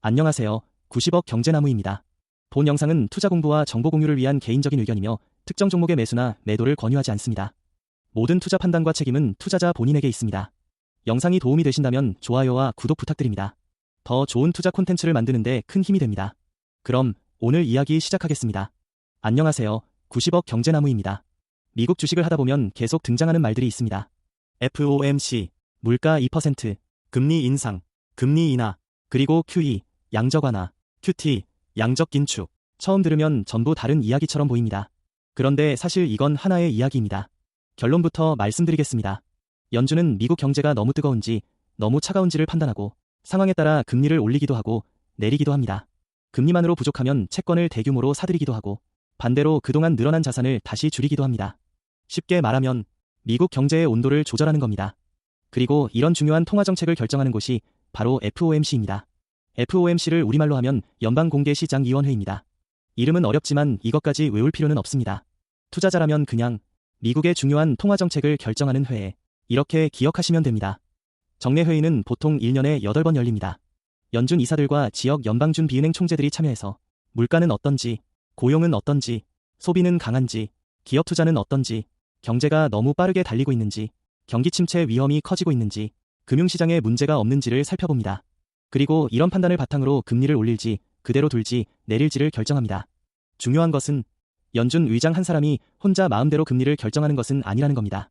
안녕하세요. 90억 경제나무입니다. 본 영상은 투자 공부와 정보 공유를 위한 개인적인 의견이며 특정 종목의 매수나 매도를 권유하지 않습니다. 모든 투자 판단과 책임은 투자자 본인에게 있습니다. 영상이 도움이 되신다면 좋아요와 구독 부탁드립니다. 더 좋은 투자 콘텐츠를 만드는 데 큰 힘이 됩니다. 그럼 오늘 이야기 시작하겠습니다. 안녕하세요. 90억 경제나무입니다. 미국 주식을 하다 보면 계속 등장하는 말들이 있습니다. FOMC, 물가 2%, 금리 인상, 금리 인하, 그리고 QE, 양적 완화, QT, 양적 긴축. 처음 들으면 전부 다른 이야기처럼 보입니다. 그런데 사실 이건 하나의 이야기입니다. 결론부터 말씀드리겠습니다. 연준은 미국 경제가 너무 뜨거운지, 너무 차가운지를 판단하고 상황에 따라 금리를 올리기도 하고 내리기도 합니다. 금리만으로 부족하면 채권을 대규모로 사들이기도 하고 반대로 그동안 늘어난 자산을 다시 줄이기도 합니다. 쉽게 말하면 미국 경제의 온도를 조절하는 겁니다. 그리고 이런 중요한 통화정책을 결정하는 곳이 바로 FOMC입니다. FOMC를 우리말로 하면 연방공개시장위원회입니다. 이름은 어렵지만 이것까지 외울 필요는 없습니다. 투자자라면 그냥 미국의 중요한 통화정책을 결정하는 회의, 이렇게 기억하시면 됩니다. 정례회의는 보통 1년에 8번 열립니다. 연준 이사들과 지역 연방준비은행 총재들이 참여해서 물가는 어떤지, 고용은 어떤지, 소비는 강한지, 기업 투자는 어떤지, 경제가 너무 빠르게 달리고 있는지, 경기 침체 위험이 커지고 있는지, 금융시장에 문제가 없는지를 살펴봅니다. 그리고 이런 판단을 바탕으로 금리를 올릴지, 그대로 둘지, 내릴지를 결정합니다. 중요한 것은 연준 의장 한 사람이 혼자 마음대로 금리를 결정하는 것은 아니라는 겁니다.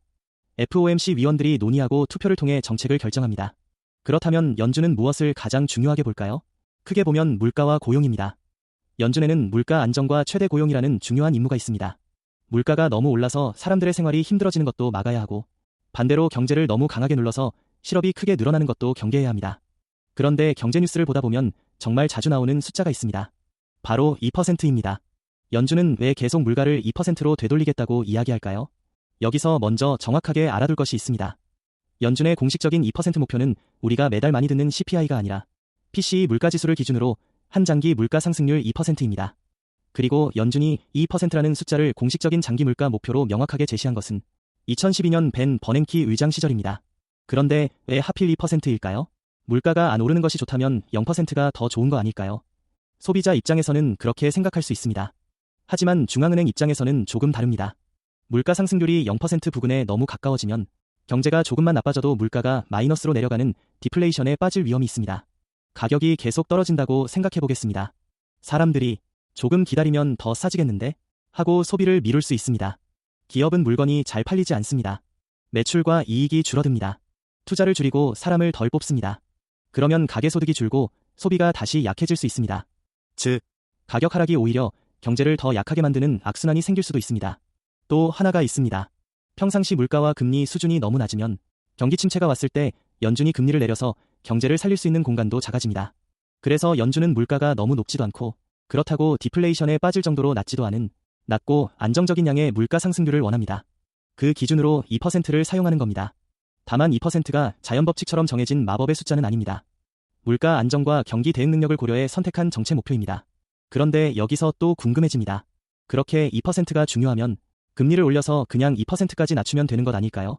FOMC 위원들이 논의하고 투표를 통해 정책을 결정합니다. 그렇다면 연준은 무엇을 가장 중요하게 볼까요? 크게 보면 물가와 고용입니다. 연준에는 물가 안정과 최대 고용이라는 중요한 임무가 있습니다. 물가가 너무 올라서 사람들의 생활이 힘들어지는 것도 막아야 하고 반대로 경제를 너무 강하게 눌러서 실업이 크게 늘어나는 것도 경계해야 합니다. 그런데 경제 뉴스를 보다 보면 정말 자주 나오는 숫자가 있습니다. 바로 2%입니다. 연준은 왜 계속 물가를 2%로 되돌리겠다고 이야기할까요? 여기서 먼저 정확하게 알아둘 것이 있습니다. 연준의 공식적인 2% 목표는 우리가 매달 많이 듣는 CPI가 아니라 PCE 물가지수를 기준으로 한 장기 물가 상승률 2%입니다. 그리고 연준이 2%라는 숫자를 공식적인 장기 물가 목표로 명확하게 제시한 것은 2012년 벤 버냉키 의장 시절입니다. 그런데 왜 하필 2%일까요? 물가가 안 오르는 것이 좋다면 0%가 더 좋은 거 아닐까요? 소비자 입장에서는 그렇게 생각할 수 있습니다. 하지만 중앙은행 입장에서는 조금 다릅니다. 물가 상승률이 0% 부근에 너무 가까워지면 경제가 조금만 나빠져도 물가가 마이너스로 내려가는 디플레이션에 빠질 위험이 있습니다. 가격이 계속 떨어진다고 생각해 보겠습니다. 사람들이 조금 기다리면 더 싸지겠는데? 하고 소비를 미룰 수 있습니다. 기업은 물건이 잘 팔리지 않습니다. 매출과 이익이 줄어듭니다. 투자를 줄이고 사람을 덜 뽑습니다. 그러면 가계소득이 줄고 소비가 다시 약해질 수 있습니다. 즉, 가격 하락이 오히려 경제를 더 약하게 만드는 악순환이 생길 수도 있습니다. 또 하나가 있습니다. 평상시 물가와 금리 수준이 너무 낮으면 경기 침체가 왔을 때 연준이 금리를 내려서 경제를 살릴 수 있는 공간도 작아집니다. 그래서 연준은 물가가 너무 높지도 않고 그렇다고 디플레이션에 빠질 정도로 낮지도 않은 낮고 안정적인 양의 물가 상승률을 원합니다. 그 기준으로 2%를 사용하는 겁니다. 다만 2%가 자연법칙처럼 정해진 마법의 숫자는 아닙니다. 물가 안정과 경기 대응 능력을 고려해 선택한 정책 목표입니다. 그런데 여기서 또 궁금해집니다. 그렇게 2%가 중요하면 금리를 올려서 그냥 2%까지 낮추면 되는 것 아닐까요?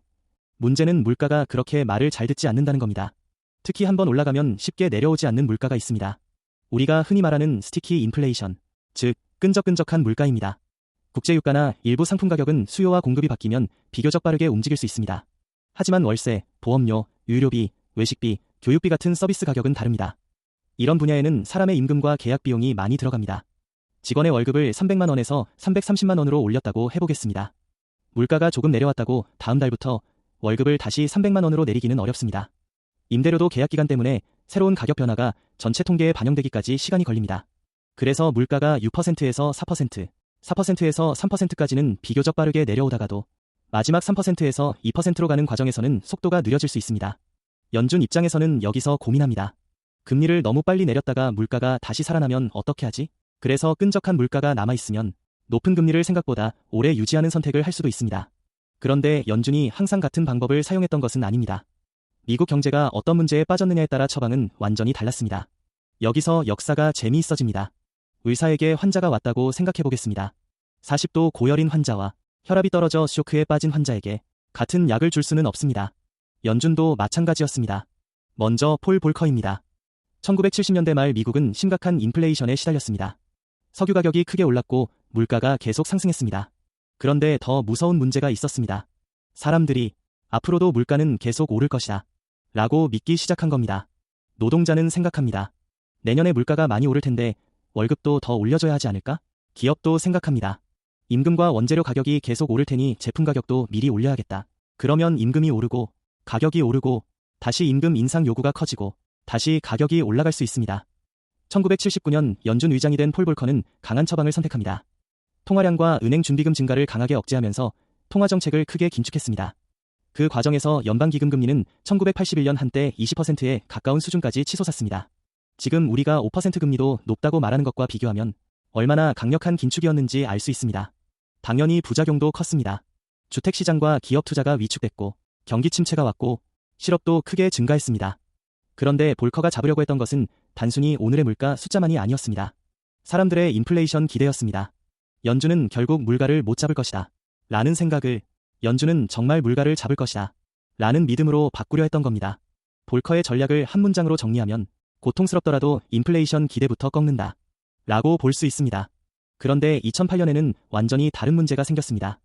문제는 물가가 그렇게 말을 잘 듣지 않는다는 겁니다. 특히 한번 올라가면 쉽게 내려오지 않는 물가가 있습니다. 우리가 흔히 말하는 스티키 인플레이션, 즉 끈적끈적한 물가입니다. 국제유가나 일부 상품 가격은 수요와 공급이 바뀌면 비교적 빠르게 움직일 수 있습니다. 하지만 월세, 보험료, 유료비, 외식비, 교육비 같은 서비스 가격은 다릅니다. 이런 분야에는 사람의 임금과 계약 비용이 많이 들어갑니다. 직원의 월급을 300만 원에서 330만 원으로 올렸다고 해보겠습니다. 물가가 조금 내려왔다고 다음 달부터 월급을 다시 300만 원으로 내리기는 어렵습니다. 임대료도 계약 기간 때문에 새로운 가격 변화가 전체 통계에 반영되기까지 시간이 걸립니다. 그래서 물가가 6%에서 4%, 4%에서 3%까지는 비교적 빠르게 내려오다가도 마지막 3%에서 2%로 가는 과정에서는 속도가 느려질 수 있습니다. 연준 입장에서는 여기서 고민합니다. 금리를 너무 빨리 내렸다가 물가가 다시 살아나면 어떻게 하지? 그래서 끈적한 물가가 남아있으면 높은 금리를 생각보다 오래 유지하는 선택을 할 수도 있습니다. 그런데 연준이 항상 같은 방법을 사용했던 것은 아닙니다. 미국 경제가 어떤 문제에 빠졌느냐에 따라 처방은 완전히 달랐습니다. 여기서 역사가 재미있어집니다. 의사에게 환자가 왔다고 생각해 보겠습니다. 40도 고열인 환자와 혈압이 떨어져 쇼크에 빠진 환자에게 같은 약을 줄 수는 없습니다. 연준도 마찬가지였습니다. 먼저 폴 볼커입니다. 1970년대 말 미국은 심각한 인플레이션에 시달렸습니다. 석유 가격이 크게 올랐고 물가가 계속 상승했습니다. 그런데 더 무서운 문제가 있었습니다. 사람들이 앞으로도 물가는 계속 오를 것이다 라고 믿기 시작한 겁니다. 노동자는 생각합니다. 내년에 물가가 많이 오를 텐데 월급도 더 올려줘야 하지 않을까? 기업도 생각합니다. 임금과 원재료 가격이 계속 오를 테니 제품 가격도 미리 올려야겠다. 그러면 임금이 오르고 가격이 오르고 다시 임금 인상 요구가 커지고 다시 가격이 올라갈 수 있습니다. 1979년 연준 의장이 된 폴 볼커는 강한 처방을 선택합니다. 통화량과 은행 준비금 증가를 강하게 억제하면서 통화 정책을 크게 긴축했습니다. 그 과정에서 연방기금 금리는 1981년 한때 20%에 가까운 수준까지 치솟았습니다. 지금 우리가 5% 금리도 높다고 말하는 것과 비교하면 얼마나 강력한 긴축이었는지 알 수 있습니다. 당연히 부작용도 컸습니다. 주택시장과 기업 투자가 위축됐고 경기 침체가 왔고 실업도 크게 증가했습니다. 그런데 볼커가 잡으려고 했던 것은 단순히 오늘의 물가 숫자만이 아니었습니다. 사람들의 인플레이션 기대였습니다. 연준은 결국 물가를 못 잡을 것이다 라는 생각을 연준은 정말 물가를 잡을 것이다 라는 믿음으로 바꾸려 했던 겁니다. 볼커의 전략을 한 문장으로 정리하면 고통스럽더라도 인플레이션 기대부터 꺾는다 라고 볼 수 있습니다. 그런데 2008년에는 완전히 다른 문제가 생겼습니다.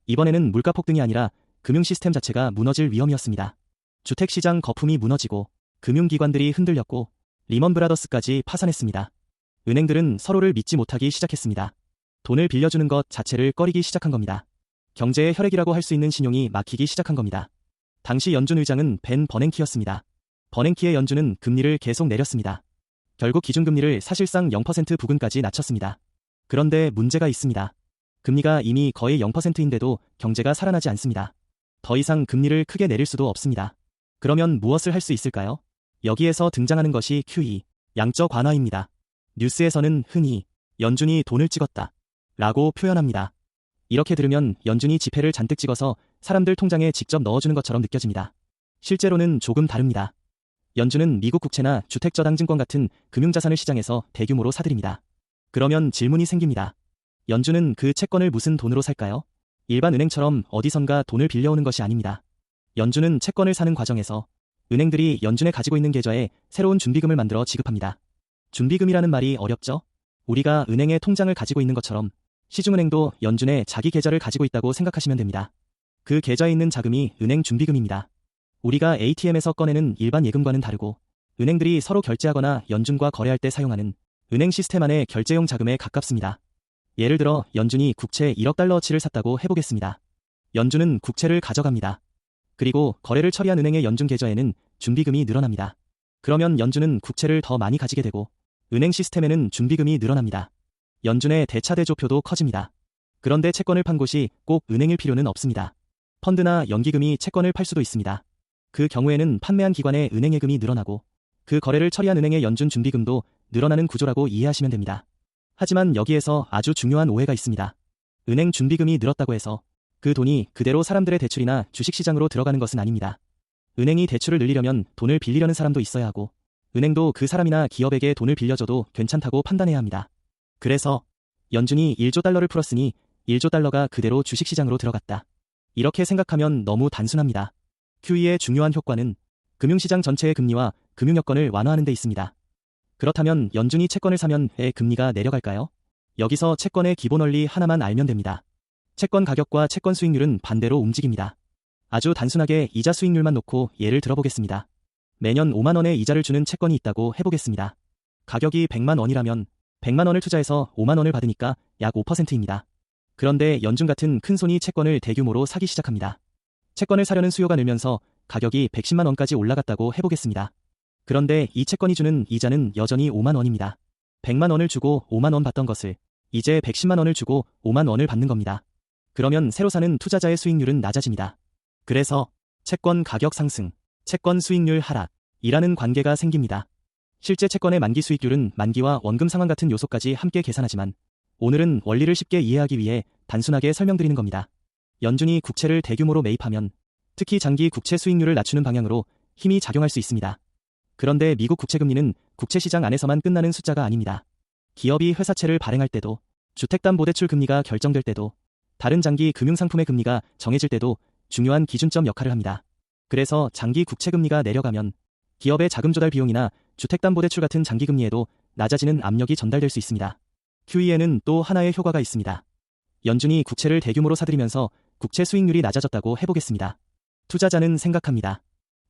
이번에는 물가 폭등이 아니라 금융 시스템 자체가 무너질 위험이었습니다. 주택시장 거품이 무너지고 금융기관들이 흔들렸고 리먼 브라더스까지 파산했습니다. 은행들은 서로를 믿지 못하기 시작했습니다. 돈을 빌려주는 것 자체를 꺼리기 시작한 겁니다. 경제의 혈액이라고 할 수 있는 신용이 막히기 시작한 겁니다. 당시 연준 의장은 벤 버냉키였습니다. 버냉키의 연준은 금리를 계속 내렸습니다. 결국 기준금리를 사실상 0% 부근까지 낮췄습니다. 그런데 문제가 있습니다. 금리가 이미 거의 0%인데도 경제가 살아나지 않습니다. 더 이상 금리를 크게 내릴 수도 없습니다. 그러면 무엇을 할 수 있을까요? 여기에서 등장하는 것이 QE, 양적 완화입니다. 뉴스에서는 흔히 연준이 돈을 찍었다 라고 표현합니다. 이렇게 들으면 연준이 지폐를 잔뜩 찍어서 사람들 통장에 직접 넣어주는 것처럼 느껴집니다. 실제로는 조금 다릅니다. 연준은 미국 국채나 주택저당증권 같은 금융자산을 시장에서 대규모로 사들입니다. 그러면 질문이 생깁니다. 연준은 그 채권을 무슨 돈으로 살까요? 일반 은행처럼 어디선가 돈을 빌려오는 것이 아닙니다. 연준은 채권을 사는 과정에서 은행들이 연준에 가지고 있는 계좌에 새로운 준비금을 만들어 지급합니다. 준비금이라는 말이 어렵죠? 우리가 은행에 통장을 가지고 있는 것처럼 시중은행도 연준에 자기 계좌를 가지고 있다고 생각하시면 됩니다. 그 계좌에 있는 자금이 은행 준비금입니다. 우리가 ATM에서 꺼내는 일반 예금과는 다르고 은행들이 서로 결제하거나 연준과 거래할 때 사용하는 은행 시스템 안의 결제용 자금에 가깝습니다. 예를 들어 연준이 국채 1억 달러어치를 샀다고 해보겠습니다. 연준은 국채를 가져갑니다. 그리고 거래를 처리한 은행의 연준 계좌에는 준비금이 늘어납니다. 그러면 연준은 국채를 더 많이 가지게 되고 은행 시스템에는 준비금이 늘어납니다. 연준의 대차대조표도 커집니다. 그런데 채권을 판 곳이 꼭 은행일 필요는 없습니다. 펀드나 연기금이 채권을 팔 수도 있습니다. 그 경우에는 판매한 기관의 은행 예금이 늘어나고 그 거래를 처리한 은행의 연준 준비금도 늘어나는 구조라고 이해하시면 됩니다. 하지만 여기에서 아주 중요한 오해가 있습니다. 은행 준비금이 늘었다고 해서 그 돈이 그대로 사람들의 대출이나 주식시장으로 들어가는 것은 아닙니다. 은행이 대출을 늘리려면 돈을 빌리려는 사람도 있어야 하고 은행도 그 사람이나 기업에게 돈을 빌려줘도 괜찮다고 판단해야 합니다. 그래서 연준이 1조 달러를 풀었으니 1조 달러가 그대로 주식시장으로 들어갔다. 이렇게 생각하면 너무 단순합니다. QE의 중요한 효과는 금융시장 전체의 금리와 금융여건을 완화하는 데 있습니다. 그렇다면 연준이 채권을 사면 왜 금리가 내려갈까요? 여기서 채권의 기본 원리 하나만 알면 됩니다. 채권 가격과 채권 수익률은 반대로 움직입니다. 아주 단순하게 이자 수익률만 놓고 예를 들어보겠습니다. 매년 5만 원의 이자를 주는 채권이 있다고 해보겠습니다. 가격이 100만 원이라면 100만 원을 투자해서 5만 원을 받으니까 약 5%입니다. 그런데 연준 같은 큰 손이 채권을 대규모로 사기 시작합니다. 채권을 사려는 수요가 늘면서 가격이 110만 원까지 올라갔다고 해보겠습니다. 그런데 이 채권이 주는 이자는 여전히 5만 원입니다. 100만 원을 주고 5만 원 받던 것을 이제 110만 원을 주고 5만 원을 받는 겁니다. 그러면 새로 사는 투자자의 수익률은 낮아집니다. 그래서 채권 가격 상승, 채권 수익률 하락이라는 관계가 생깁니다. 실제 채권의 만기 수익률은 만기와 원금 상환 같은 요소까지 함께 계산하지만 오늘은 원리를 쉽게 이해하기 위해 단순하게 설명드리는 겁니다. 연준이 국채를 대규모로 매입하면 특히 장기 국채 수익률을 낮추는 방향으로 힘이 작용할 수 있습니다. 그런데 미국 국채금리는 국채시장 안에서만 끝나는 숫자가 아닙니다. 기업이 회사채를 발행할 때도, 주택담보대출 금리가 결정될 때도, 다른 장기 금융상품의 금리가 정해질 때도 중요한 기준점 역할을 합니다. 그래서 장기 국채금리가 내려가면 기업의 자금 조달 비용이나 주택담보대출 같은 장기금리에도 낮아지는 압력이 전달될 수 있습니다. QE에는 또 하나의 효과가 있습니다. 연준이 국채를 대규모로 사들이면서 국채 수익률이 낮아졌다고 해보겠습니다. 투자자는 생각합니다.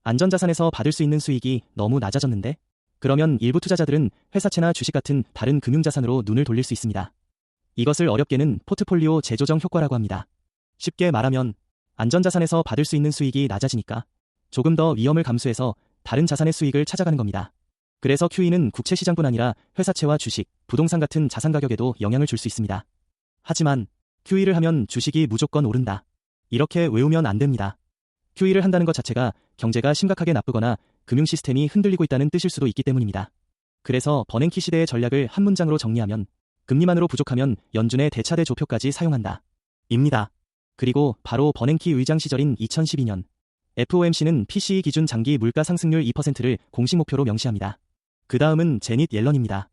안전자산에서 받을 수 있는 수익이 너무 낮아졌는데? 그러면 일부 투자자들은 회사채나 주식 같은 다른 금융자산으로 눈을 돌릴 수 있습니다. 이것을 어렵게는 포트폴리오 재조정 효과라고 합니다. 쉽게 말하면 안전자산에서 받을 수 있는 수익이 낮아지니까 조금 더 위험을 감수해서 다른 자산의 수익을 찾아가는 겁니다. 그래서 QE는 국채 시장뿐 아니라 회사채와 주식, 부동산 같은 자산 가격에도 영향을 줄 수 있습니다. 하지만 QE를 하면 주식이 무조건 오른다. 이렇게 외우면 안 됩니다. QE를 한다는 것 자체가 경제가 심각하게 나쁘거나 금융 시스템이 흔들리고 있다는 뜻일 수도 있기 때문입니다. 그래서 버냉키 시대의 전략을 한 문장으로 정리하면 금리만으로 부족하면 연준의 대차대 조표까지 사용한다. 입니다. 그리고 바로 버냉키 의장 시절인 2012년 FOMC는 PCE 기준 장기 물가 상승률 2%를 공식 목표로 명시합니다. 그 다음은 제닛 옐런입니다.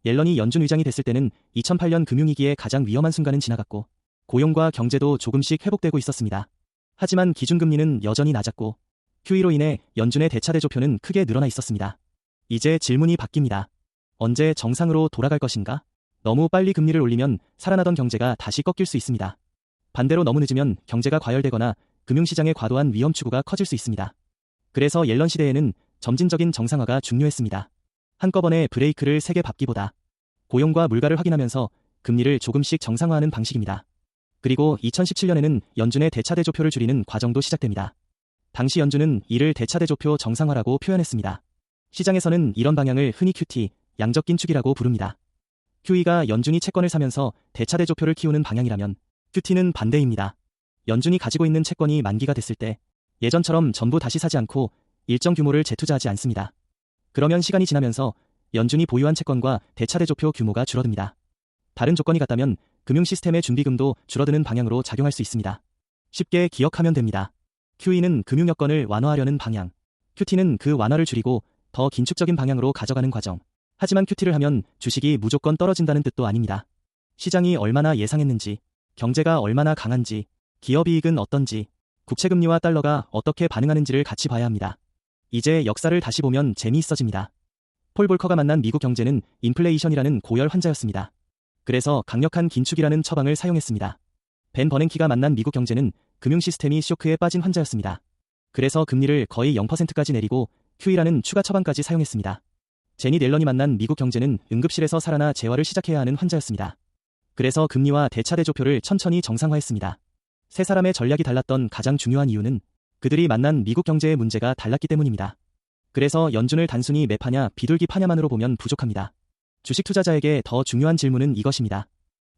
옐런이 연준 의장이 됐을 때는 2008년 금융위기의 가장 위험한 순간은 지나갔고 고용과 경제도 조금씩 회복되고 있었습니다. 하지만 기준금리는 여전히 낮았고 QE로 인해 연준의 대차대 조표는 크게 늘어나 있었습니다. 이제 질문이 바뀝니다. 언제 정상으로 돌아갈 것인가? 너무 빨리 금리를 올리면 살아나던 경제가 다시 꺾일 수 있습니다. 반대로 너무 늦으면 경제가 과열되거나 금융시장의 과도한 위험 추구가 커질 수 있습니다. 그래서 옐런 시대에는 점진적인 정상화가 중요했습니다. 한꺼번에 브레이크를 세게 밟기보다 고용과 물가를 확인하면서 금리를 조금씩 정상화하는 방식입니다. 그리고 2017년에는 연준의 대차대 조표를 줄이는 과정도 시작됩니다. 당시 연준은 이를 대차대 조표 정상화라고 표현했습니다. 시장에서는 이런 방향을 흔히 QT, 양적 긴축이라고 부릅니다. QE가 연준이 채권을 사면서 대차대 조표를 키우는 방향이라면 QT는 반대입니다. 연준이 가지고 있는 채권이 만기가 됐을 때 예전처럼 전부 다시 사지 않고 일정 규모를 재투자하지 않습니다. 그러면 시간이 지나면서 연준이 보유한 채권과 대차대 조표 규모가 줄어듭니다. 다른 조건이 같다면 금융 시스템의 준비금도 줄어드는 방향으로 작용할 수 있습니다. 쉽게 기억하면 됩니다. QE는 금융 여건을 완화하려는 방향, QT는 그 완화를 줄이고 더 긴축적인 방향으로 가져가는 과정. 하지만 QT를 하면 주식이 무조건 떨어진다는 뜻도 아닙니다. 시장이 얼마나 예상했는지, 경제가 얼마나 강한지, 기업이익은 어떤지, 국채금리와 달러가 어떻게 반응하는지를 같이 봐야 합니다. 이제 역사를 다시 보면 재미있어집니다. 폴 볼커가 만난 미국 경제는 인플레이션이라는 고열 환자였습니다. 그래서 강력한 긴축이라는 처방을 사용했습니다. 벤 버냉키가 만난 미국 경제는 금융 시스템이 쇼크에 빠진 환자였습니다. 그래서 금리를 거의 0%까지 내리고 QE라는 추가 처방까지 사용했습니다. 제닛 옐런이 만난 미국 경제는 응급실에서 살아나 재활을 시작해야 하는 환자였습니다. 그래서 금리와 대차대 조표를 천천히 정상화했습니다. 세 사람의 전략이 달랐던 가장 중요한 이유는 그들이 만난 미국 경제의 문제가 달랐기 때문입니다. 그래서 연준을 단순히 매파냐 비둘기 파냐만으로 보면 부족합니다. 주식 투자자에게 더 중요한 질문은 이것입니다.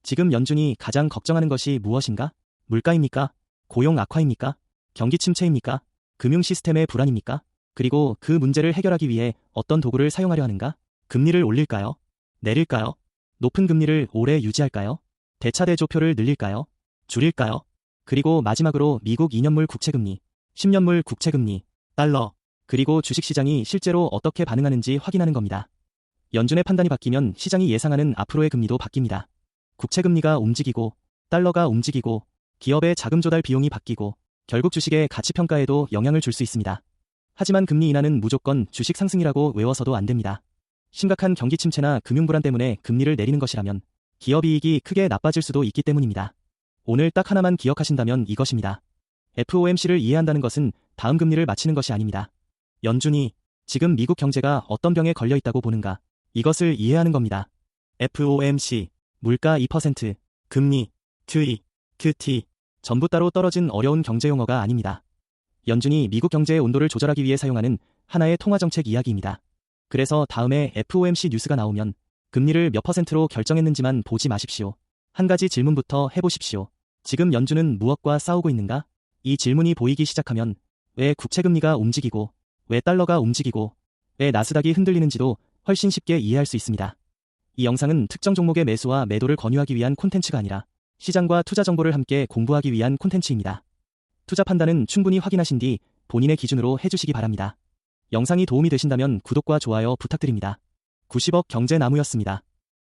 지금 연준이 가장 걱정하는 것이 무엇인가? 물가입니까? 고용 악화입니까? 경기 침체입니까? 금융 시스템의 불안입니까? 그리고 그 문제를 해결하기 위해 어떤 도구를 사용하려 하는가? 금리를 올릴까요? 내릴까요? 높은 금리를 오래 유지할까요? 대차대 조표를 늘릴까요? 줄일까요? 그리고 마지막으로 미국 2년물 국채금리, 10년물 국채금리, 달러, 그리고 주식시장이 실제로 어떻게 반응하는지 확인하는 겁니다. 연준의 판단이 바뀌면 시장이 예상하는 앞으로의 금리도 바뀝니다. 국채금리가 움직이고, 달러가 움직이고, 기업의 자금 조달 비용이 바뀌고, 결국 주식의 가치평가에도 영향을 줄 수 있습니다. 하지만 금리 인하는 무조건 주식 상승이라고 외워서도 안 됩니다. 심각한 경기 침체나 금융 불안 때문에 금리를 내리는 것이라면 기업 이익이 크게 나빠질 수도 있기 때문입니다. 오늘 딱 하나만 기억하신다면 이것입니다. FOMC를 이해한다는 것은 다음 금리를 맞히는 것이 아닙니다. 연준이 지금 미국 경제가 어떤 병에 걸려 있다고 보는가, 이것을 이해하는 겁니다. FOMC, 물가 2%, 금리, QE, QT, 전부 따로 떨어진 어려운 경제 용어가 아닙니다. 연준이 미국 경제의 온도를 조절하기 위해 사용하는 하나의 통화정책 이야기입니다. 그래서 다음에 FOMC 뉴스가 나오면 금리를 몇 %로 결정했는지만 보지 마십시오. 한 가지 질문부터 해보십시오. 지금 연준은 무엇과 싸우고 있는가? 이 질문이 보이기 시작하면 왜 국채금리가 움직이고, 왜 달러가 움직이고, 왜 나스닥이 흔들리는지도 훨씬 쉽게 이해할 수 있습니다. 이 영상은 특정 종목의 매수와 매도를 권유하기 위한 콘텐츠가 아니라 시장과 투자 정보를 함께 공부하기 위한 콘텐츠입니다. 투자 판단은 충분히 확인하신 뒤 본인의 기준으로 해주시기 바랍니다. 영상이 도움이 되신다면 구독과 좋아요 부탁드립니다. 90억 경제나무였습니다.